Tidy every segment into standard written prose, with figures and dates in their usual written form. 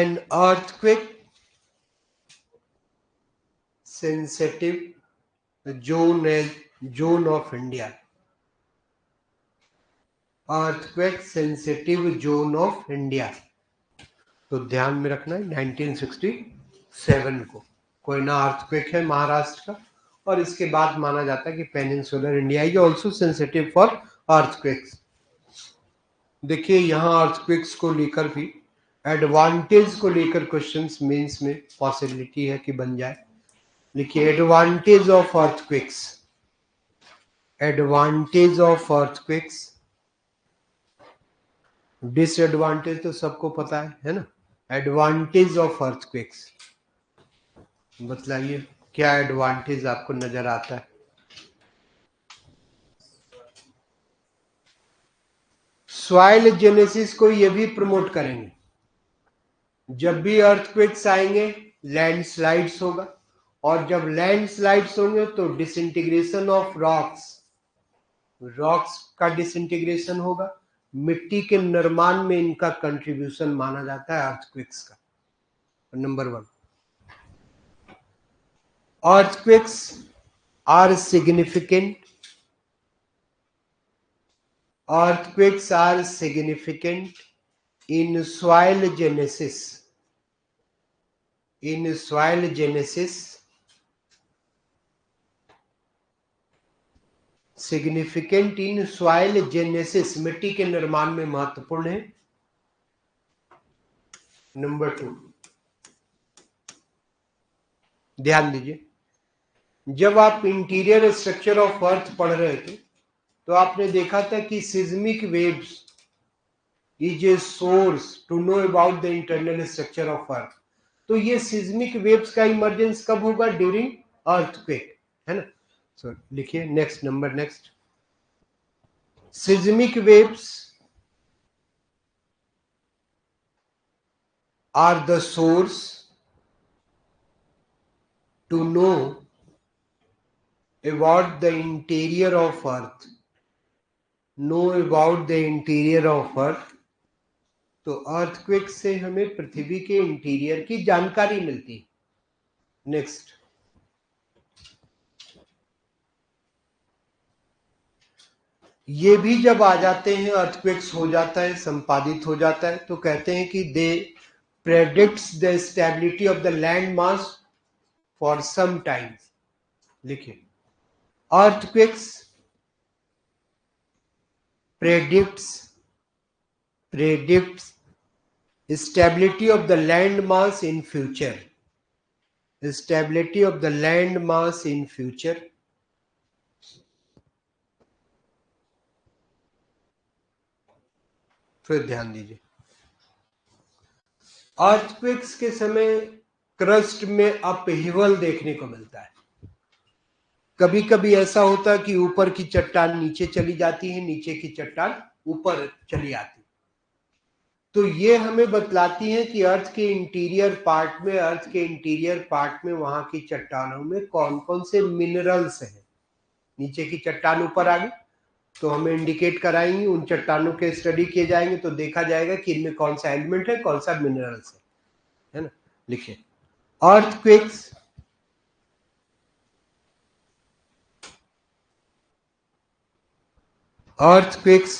an earthquake sensitive zone of India. earthquake sensitive zone of India. तो ध्यान में रखना है 1967 को कोयना अर्थक्वेक है महाराष्ट्र का, और इसके बाद माना जाता है कि peninsular India is also sensitive for earthquakes. देखिए यहाँ अर्थक्वेक्स को लेकर भी एडवांटेज को लेकर क्वेश्चंस मेंस में पॉसिबिलिटी है कि बन जाए। लिखिए advantage of earthquakes, advantage of earthquakes. Disadvantage तो सबको पता है ना। एडवांटेज ऑफ अर्थक्वेक्स, बतलाइए क्या एडवांटेज आपको नजर आता है। सॉइल जेनेसिस को ये भी प्रमोट करेंगे। जब भी अर्थक्वेक्स आएंगे लैंडस्लाइड्स होगा, और जब लैंडस्लाइड्स होंगे तो डिसइंटीग्रेशन ऑफ रॉक्स, रॉक्स का डिसइंटीग्रेशन होगा। मिट्टी के निर्माण में इनका कंट्रीब्यूशन माना जाता है अर्थक्वेक्स का। Number 1, earthquakes are significant, earthquakes are significant in soil genesis, in soil genesis, significant in soil genesis, मिट्टी के निर्माण में महत्वपूर्ण है। नंबर 2, ध्यान दीजिए, जब आप इंटीरियर स्ट्रक्चर ऑफ अर्थ पढ़ रहे थे तो आपने देखा था कि seismic waves is a source to know about the internal structure of earth. तो ये सिज्मिक वेव्स का इमर्जेंस कब होगा? ड्यूरिंग अर्थक्वेक, है ना। सो लिखिए next number, next, seismic waves are the source to know about the interior of earth, know about the interior of earth। तो earthquake से हमें पृथ्वी के इंटीरियर की जानकारी मिलती है। नेक्स्ट, ये भी जब आ जाते हैं अर्थक्वेक्स हो जाता है, संपादित हो जाता है, तो कहते हैं कि they predicts the stability of the land mass for some time. लिखिए earthquakes predicts stability of the land mass in future, stability of the land mass in future। फिर ध्यान दीजिए, अर्थक्वेक्स के समय क्रस्ट में अपहिवल देखने को मिलता है। कभी कभी ऐसा होता है कि ऊपर की चट्टान नीचे चली जाती है, नीचे की चट्टान ऊपर चली आती है। तो ये हमें बतलाती है कि अर्थ के इंटीरियर पार्ट में, अर्थ के इंटीरियर पार्ट में वहां की चट्टानों में कौन कौन से मिनरल्स हैं। नीचे की चट्टान ऊपर आ गई तो हमें इंडिकेट कराएंगी, उन चट्टानों के स्टडी किए जाएंगे तो देखा जाएगा कि इनमें कौन सा एलिमेंट है, कौन सा मिनरल्स है ना। लिखिए earthquakes earthquakes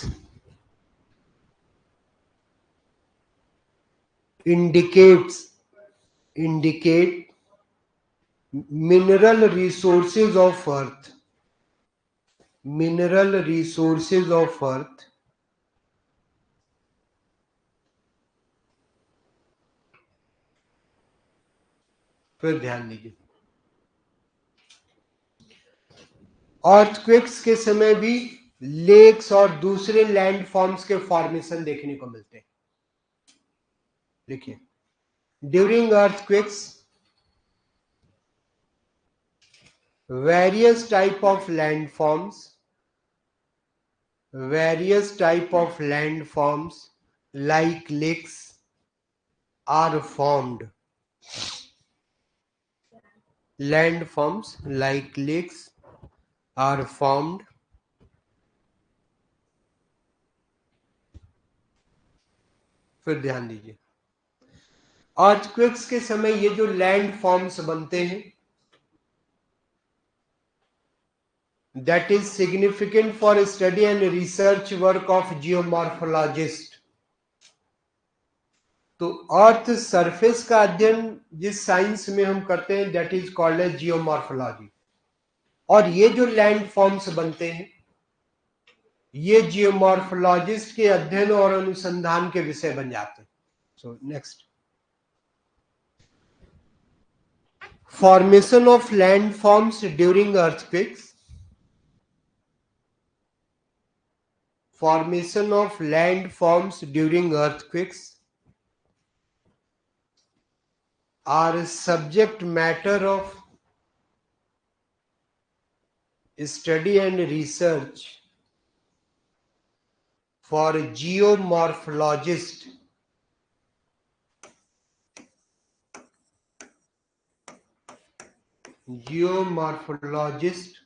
indicate mineral resources of earth, mineral resources of earth फिर ध्यान दीजिए, अर्थक्वेक्स के समय भी लेक्स और दूसरे लैंड फॉर्म्स के फॉर्मेशन देखने को मिलते हैं। लिखिए during earthquakes various type of landforms, various type of landforms like lakes are formed, landforms like lakes are formed फिर ध्यान दीजिए, अर्थक्वेक्स के समय ये जो लैंड फॉर्म्स बनते हैं, that is significant for study and research work of geomorphologist. तो अर्थ सरफेस का अध्ययन जिस साइंस में हम करते हैं that is called as geomorphology, और ये जो लैंड फॉर्म्स बनते हैं ये जियोमॉर्फोलॉजिस्ट के अध्ययन और अनुसंधान के विषय बन जाते हैं. So next, formation of land forms during earthquakes. Formation of landforms during earthquakes are subject matter of study and research for geomorphologist. Geomorphologist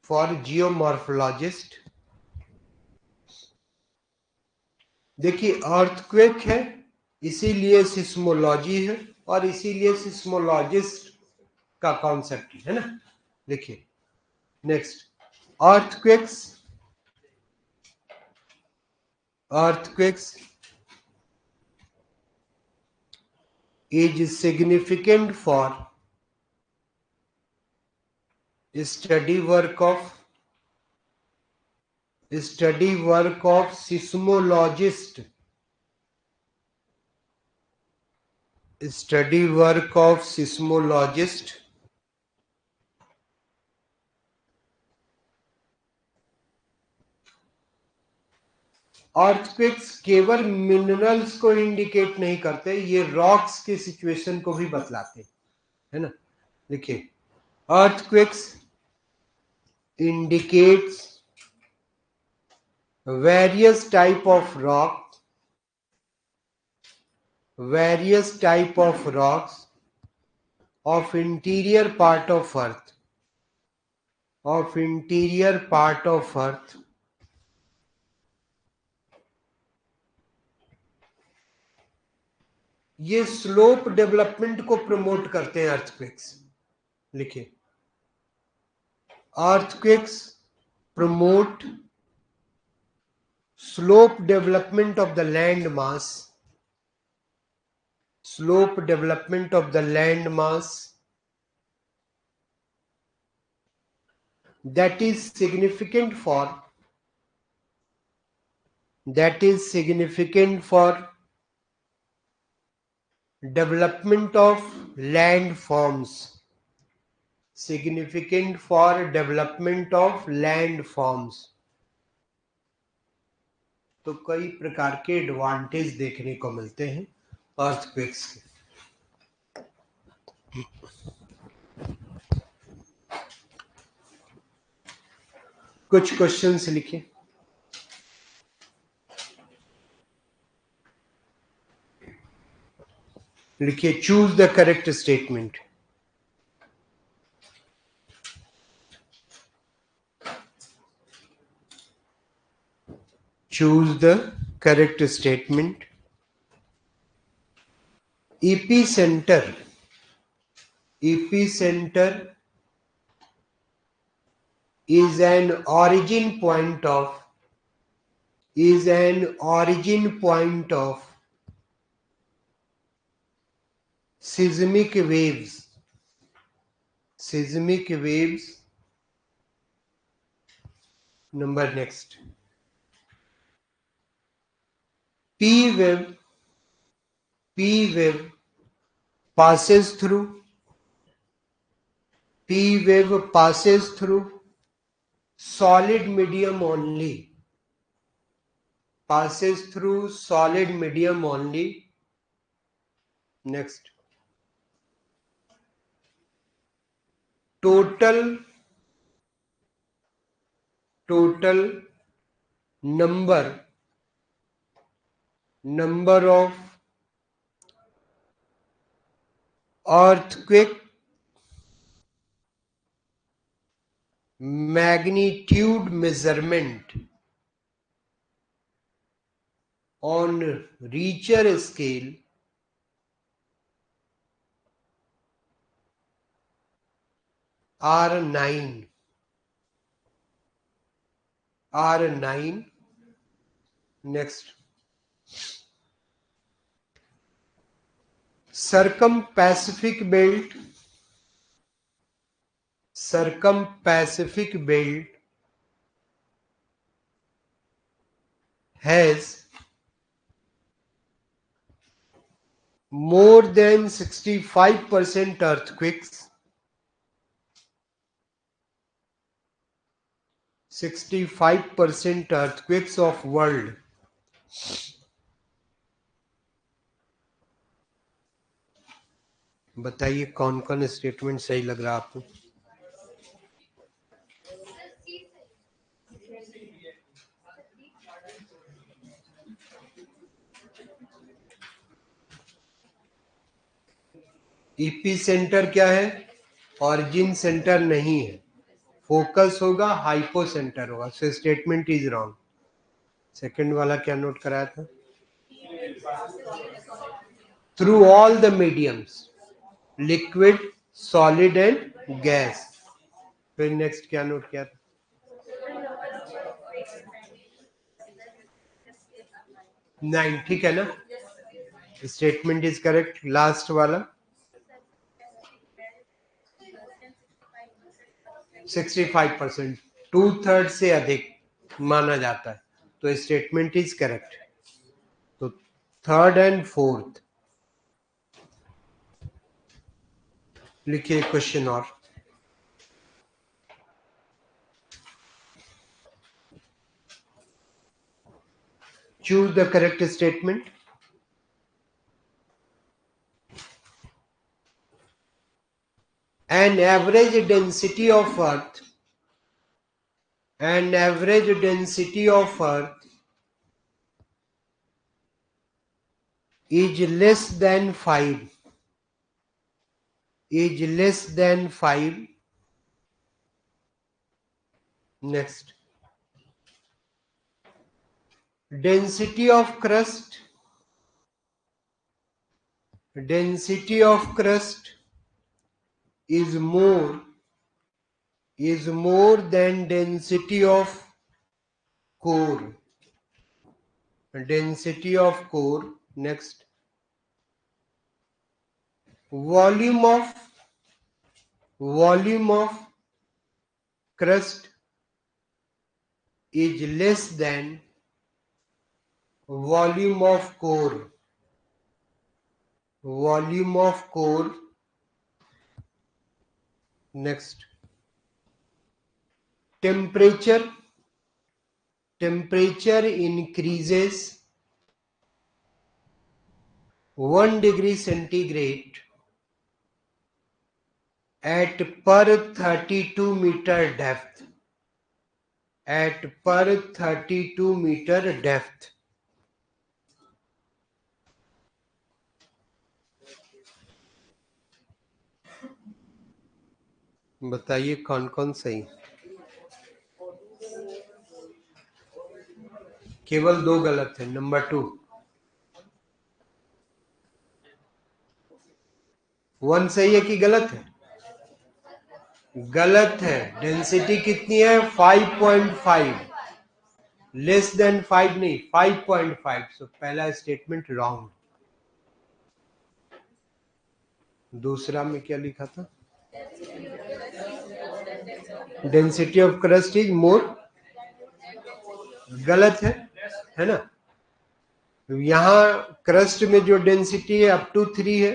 for geomorphologist. देखिए अर्थक्वेक है इसीलिए सिस्मोलॉजी है और इसीलिए सिस्मोलॉजिस्ट का कॉन्सेप्ट है ना. देखिए next, earthquakes is significant for study work of seismologist. Study work of seismologist earthquakes केवल मिनरल्स को इंडिकेट नहीं करते, ये रॉक्स के सिचुएशन को भी बतलाते है ना. देखिए earthquakes indicates various type of rocks of interior part of earth ये स्लोप डेवलपमेंट को प्रमोट करते हैं अर्थक्वेक्स. लिखिए earthquakes promote slope development of the land mass that is significant for development of landforms. तो कई प्रकार के एडवांटेज देखने को मिलते हैं अर्थक्वेक्स के. कुछ क्वेश्चंस लिखिए. Choose the correct statement. Choose the correct statement. Epicenter is an origin point of seismic waves. Number next. P wave passes through solid medium only. Next. Total number of earthquake magnitude measurement on Richter scale, R9. R9. Next. Circum-Pacific belt. Circum-Pacific belt has more than 65% earthquakes. 65% earthquakes of world. बताइए कौन कौन statement सही लग रहा आपको? EP centre क्या है? Origin centre नहीं है, फोकस होगा, हाइपो सेंटर होगा, so statement is wrong. Second वाला क्या नोट कराया था? Through all the mediums, liquid, solid and gas. फिर नेक्स्ट क्या नोट किया था? नाइन, ठीक है ना? Statement is correct. लास्ट वाला 65%, 2/3 से अधिक माना जाता है, तो स्टेटमेंट इज करेक्ट। तो थर्ड एंड फोर्थ लिखिए क्वेश्चन और। Choose the correct statement. An average density of Earth, an average density of Earth is less than 5, is less than 5. Next, density of crust, density of crust is more than density of core, density of core. Next, volume of crust is less than volume of core, volume of core. Next, temperature increases 1 degree centigrade at per 32 meter depth, at per 32 meter depth. बताइए कौन कौन सही? केवल 2 गलत है। Number 2, 1 सही है कि गलत है? गलत है। डेंसिटी कितनी है? 5.5, लेस देन 5 नहीं, 5.5। सो पहला स्टेटमेंट रॉन्ग। दूसरा में क्या लिखा था? Density of crust is more, गलत है ना? यहां क्रस्ट में जो डेंसिटी है अप टू 3 है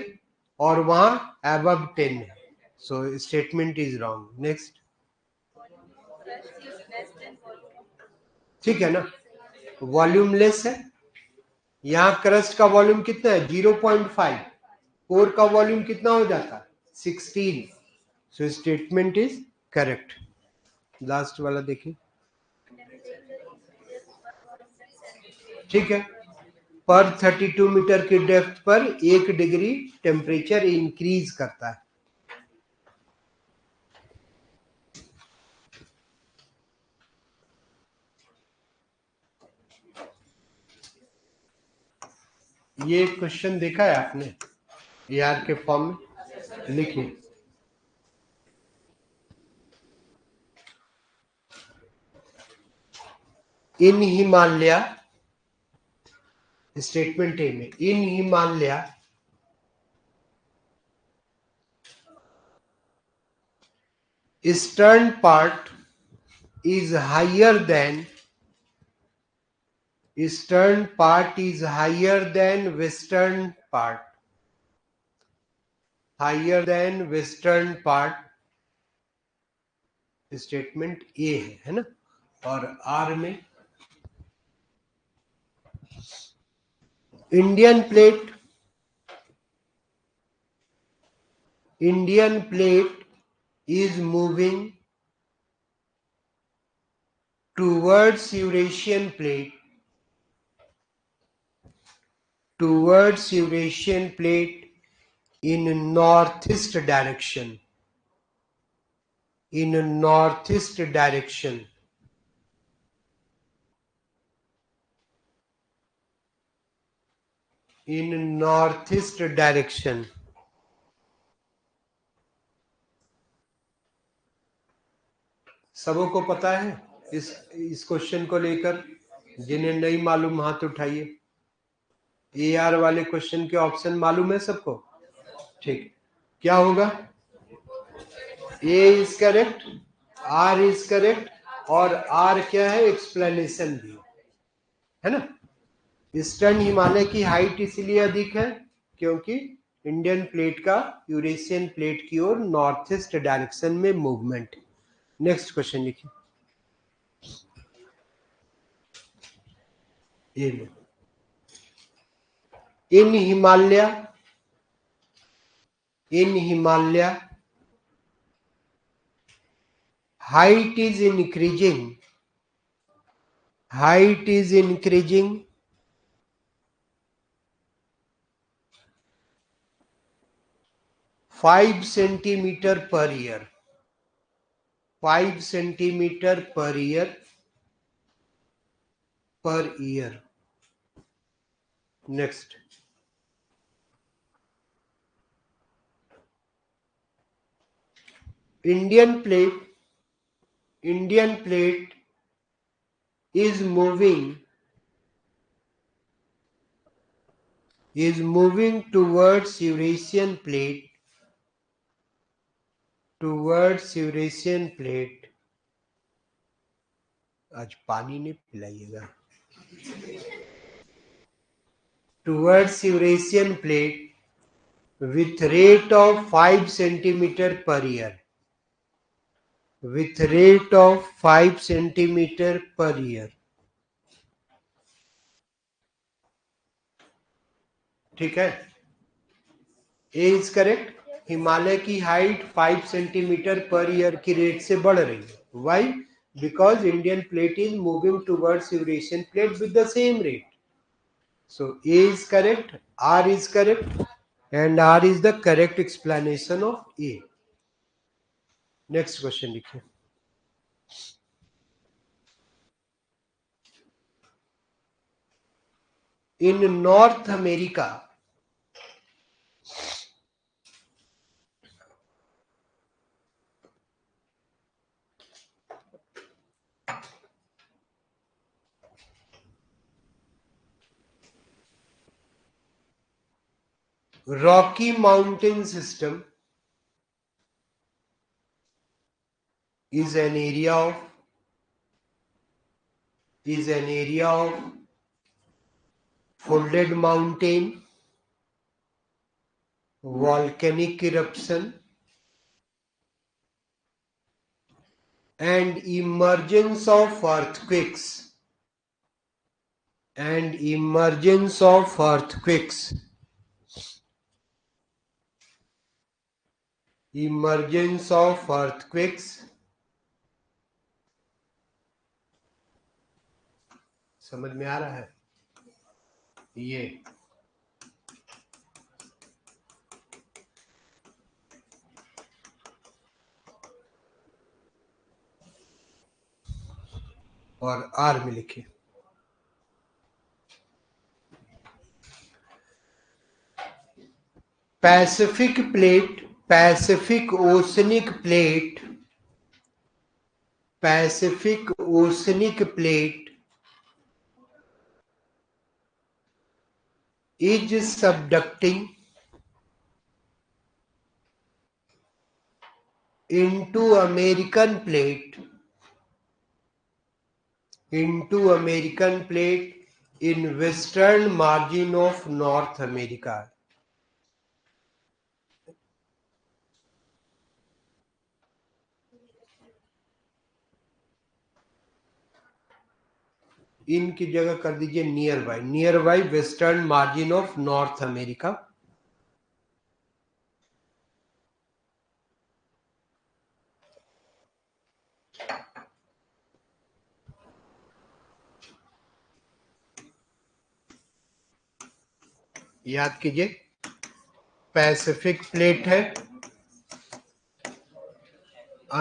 और वहां अबव 10 है, so statement is wrong. Next, ठीक है ना? वॉल्यूम लेस है। यहां क्रस्ट का वॉल्यूम कितना है? 0.5। कोर का वॉल्यूम कितना हो जाता है? 16। So statement is correct. Last वाला देखिए, ठीक है। पर 32 मीटर की डेप्थ पर 1 डिग्री टेम्परेचर इंक्रीज करता है। ये क्वेश्चन देखा है आपने AR के फॉर्म में? लिखिए। इन हिमालय, स्टेटमेंट ए में, in Himalaya eastern part is higher than, eastern part is higher than western part, higher than western part, statement A है ना। और आर में Indian plate, Indian plate is moving towards Eurasian plate, towards Eurasian plate in northeast direction, in northeast direction, in northeast direction। सबों को पता है इस question को लेकर? जिन्हें नहीं मालूम हाथ उठाइए। AR वाले क्वेश्चन के ऑप्शन मालूम है सबको? ठीक, क्या होगा? A is correct, R is correct, और R क्या है? एक्सप्लेनेशन भी है ना। ईस्टर्न हिमालय की हाइट इसलिए अधिक है क्योंकि इंडियन प्लेट का यूरेशियन प्लेट की ओर नॉर्थ ईस्ट डायरेक्शन में मूवमेंट। नेक्स्ट क्वेश्चन लिखिए। ये लो, इन हिमालय, इन Himalaya height is increasing, height is increasing 5 centimeter per year, 5 centimeter per year, per year। next, Indian plate, Indian plate is moving towards Eurasian plate, towards Eurasian plate। आज पानी नहीं पिलाइएगा। towards Eurasian plate with rate of 5 centimeter per year, with rate of 5 centimeter per year। ठीक है, ए is correct. Himalaya की height 5 centimetre per year की rate से बढ़ रही है। Why? Because Indian plate is moving towards Eurasian plate with the same rate. So A is correct, R is correct, and R is the correct explanation of A. Next question लिखिए। In North America, Rocky Mountain system is an area of folded mountain, volcanic eruption, and emergence of earthquakes, and emergence of earthquakes, emergence of earthquakes। समझ में आ रहा है? ये और are में लिखिए। Pacific plate, Pacific oceanic plate, Pacific oceanic plate is subducting into American plate in western margin of North America. इनकी जगह कर दीजिए near by western margin of north America. याद कीजिए, पैसिफिक प्लेट है,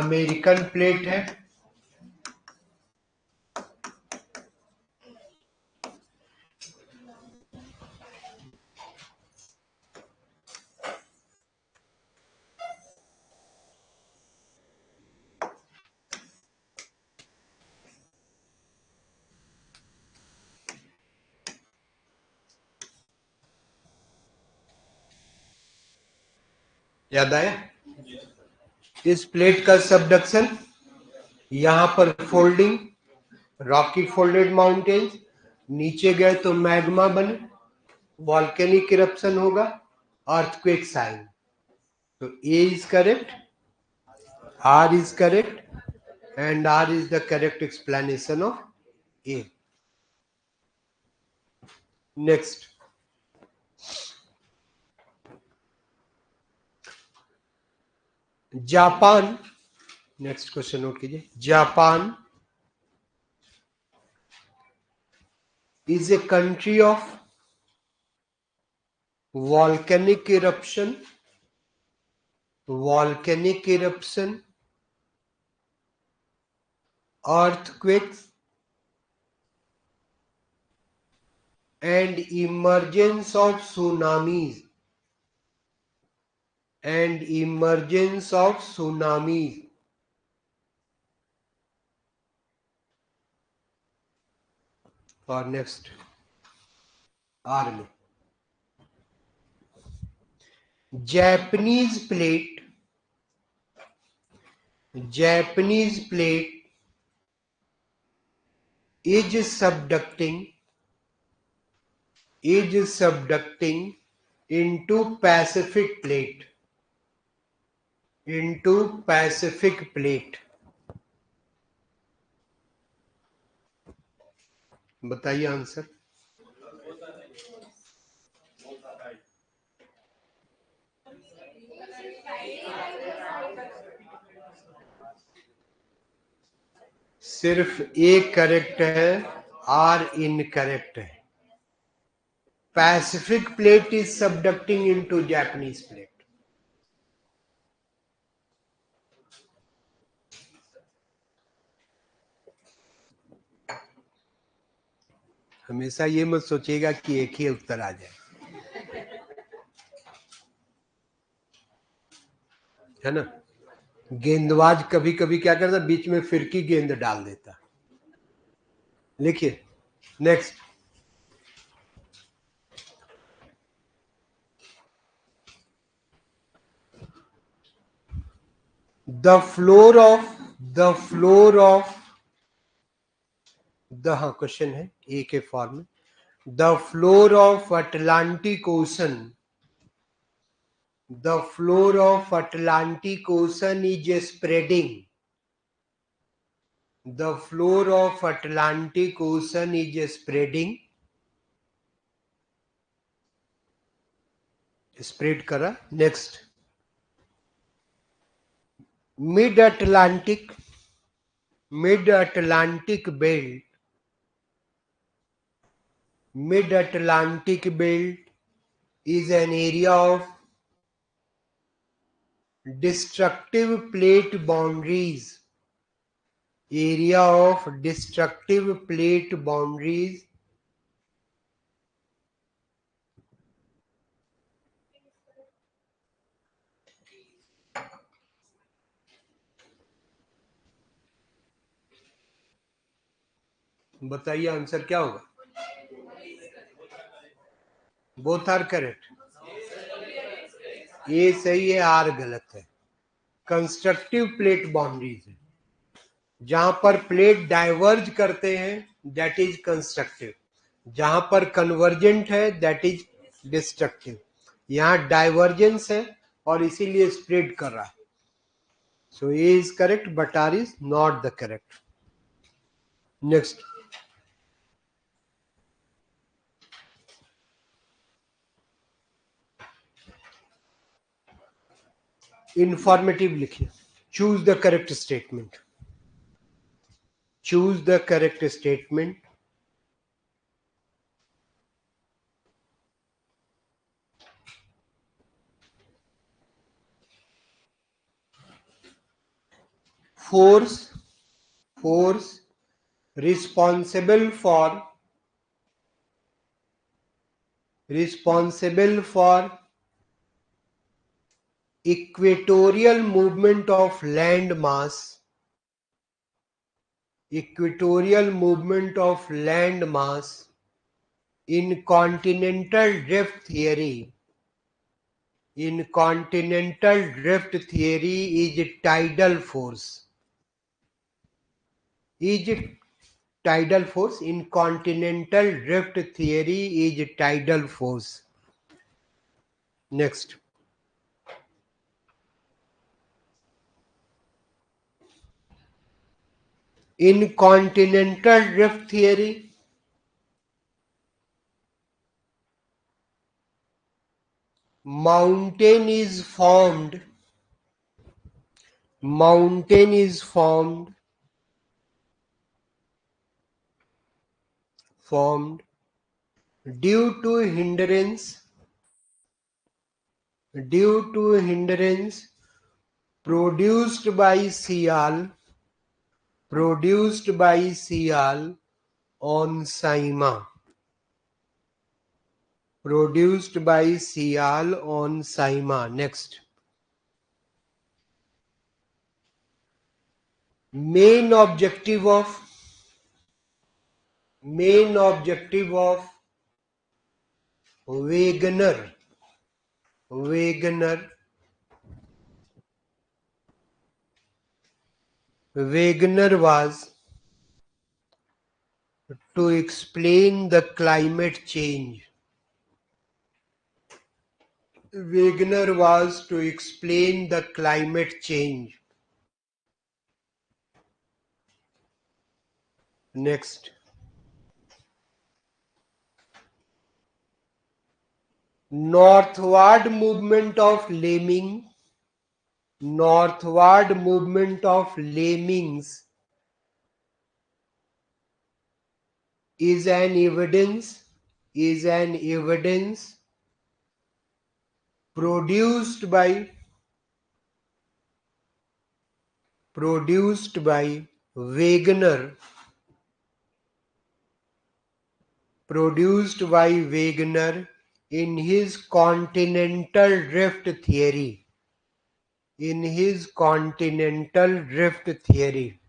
अमेरिकन प्लेट है, याद आया. इस प्लेट का सबडक्शन, यहां पर फोल्डिंग, रॉकी फोल्डेड माउंटेन्स, नीचे गए तो मैग्मा बने, वॉल्केनिक इरप्शन होगा, अर्थक्वेक साइन. तो A is correct, R is correct, and R is the correct explanation of A. Next, Japan. Next question note कीजिए. Japan is a country of volcanic eruption, earthquakes and emergence of tsunamis, और next are में Japanese plate is subducting into Pacific plate. बताइए answer. सिर्फ एक correct है, are incorrect है. Pacific plate is subducting into Japanese plate. हमेशा ये मत सोचिएगा कि एक ही उत्तर आ जाए, है ना. गेंदबाज कभी कभी क्या करता, बीच में फिरकी गेंद डाल देता. लिखिए next. The floor of the, हाँ क्वेश्चन है ए के फॉर्म में. The floor of Atlantic Ocean is spreading. The floor of Atlantic Ocean is spreading. Spread करा. Next, mid-Atlantic belt is an area of destructive plate boundaries. बताइए answer क्या होगा? Both are correct. ये सही है, आर गलत है। कंस्ट्रक्टिव प्लेट बाउंड्रीज है, जहां पर प्लेट डाइवर्ज करते हैं दैट इज कंस्ट्रक्टिव, जहां पर कन्वर्जेंट है दैट इज डिस्ट्रक्टिव। यहां डाइवर्जेंस है और इसीलिए स्प्रेड कर रहा है। So A is correct but R is not the correct. Next, informative लिखिए। Choose the correct statement. Choose the correct statement. Force, force responsible for equatorial movement of land mass, equatorial movement of land mass in continental drift theory. In continental drift theory is tidal force. Is tidal force in continental drift theory is tidal force. Next, in continental drift theory, mountain is formed due to hindrance produced by Sial on Saima. Produced by Sial on Saima. Next, main objective of Wegener was to explain the climate change. Wegener was to explain the climate change. Next, northward movement of lemmings is an evidence produced by Wegener in his continental drift theory.